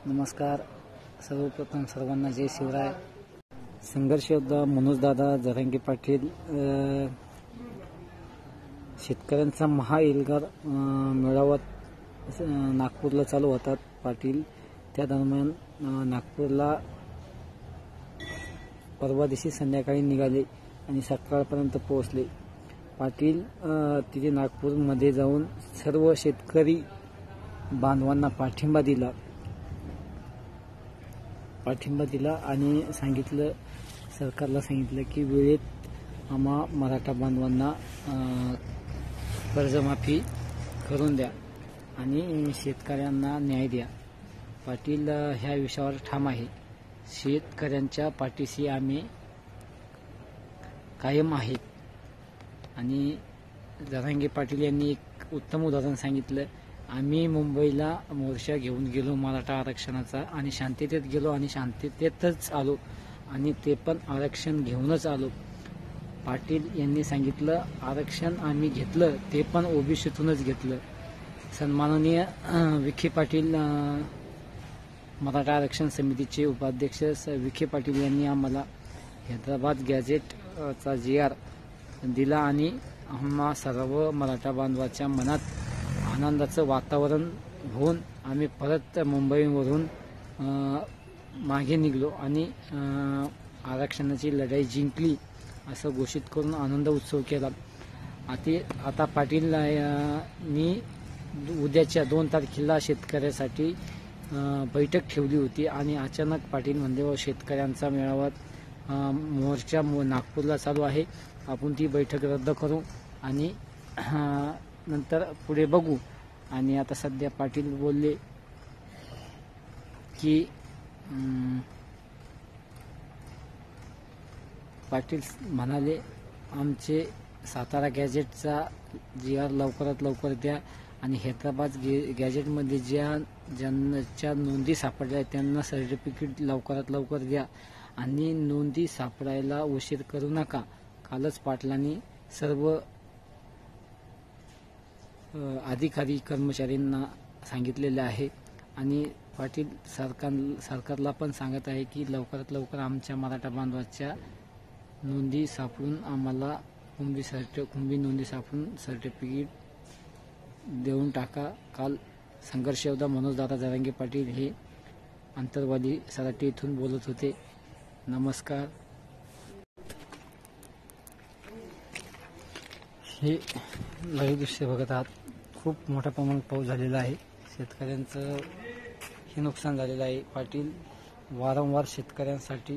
नमस्कार. सर्वप्रथम सर्वांना जय शिवराय. संघर्ष योद्धा मनोजदादा जरांगे पाटील शेतकऱ्यांचा महाएल्गार मेळावा नागपूरला चालू होतात. पाटील त्या दरम्यान नागपूरला परवा दिवशी संध्याकाळी निघाले आणि सकाळपर्यंत पोहोचले. पाटील तिथे नागपूरमध्ये जाऊन सर्व शेतकरी बांधवांना पाठिंबा दिला आणि सांगितलं, सरकारला सांगितलं की वेळेत आम्हा मराठा बांधवांना कर्जमाफी करून द्या आणि शेतकऱ्यांना न्याय द्या. पाटील ह्या विषयावर ठाम आहे. शेतकऱ्यांच्या पाठीशी आम्ही कायम आहेत. आणि जरांगे पाटील यांनी एक उत्तम उदाहरण सांगितलं. आम्ही मुंबईला मोर्चा घेऊन गेलो मराठा आरक्षणाचा आणि शांततेत गेलो आणि शांततेतच आलो आणि ते पण आरक्षण घेऊनच आलो. पाटील यांनी सांगितलं, आरक्षण आम्ही घेतलं ते पण ओबीसीतूनच घेतलं. सन्माननीय विखे पाटील मराठा आरक्षण समितीचे उपाध्यक्ष विखे पाटील यांनी आम्हाला हैदराबाद गॅझेटचा GR दिला आणि आम्हा सर्व मराठा बांधवाच्या मनात आनंदाचं वातावरण होऊन आम्ही परत मुंबईवरून मागे निघलो आणि आरक्षणाची लढाई जिंकली असं घोषित करून आनंद उत्सव केला. आता पाटील नी उद्याच्या 2 तारखेला शेतकऱ्यासाठी बैठक ठेवली होती आणि अचानक पाटील म्हणजे शेतकऱ्यांचा मेळावा मोर्चा नागपूरला चालू आहे, आपण ती बैठक रद्द करू आणि नंतर पुढे बघू. आणि आता सध्या पाटील बोलले की पाटील म्हणाले, आमचे सातारा गॅझेटचा GR लवकरात लवकर द्या आणि हैदराबाद गॅझेटमध्ये ज्यांच्या नोंदी सापडल्या त्यांना सर्टिफिकेट लवकरात लवकर द्या आणि नोंदी सापडायला उशीर करू नका. कालच पाटलांनी सर्व अधिकारी कर्मचाऱ्यांना सांगितलेले आहे आणि पाटील सरकारला पण सांगत आहे की लवकरात लवकर आमच्या मराठा बांधवाच्या नोंदी सापडून आम्हाला कुंभी नोंदी सापडून सर्टिफिकेट देऊन टाका. काल संघर्ष योद्धा मनोजदादा जरांगे पाटील हे अंतरवाली सराटी इथून बोलत होते. नमस्कार. हे लाईव्ह दृश्य बघत आहात. खूप मोठ्या प्रमाणात पाऊस झालेला आहे. शेतकऱ्यांचं हे नुकसान झालेलं आहे. पाटील वारंवार शेतकऱ्यांसाठी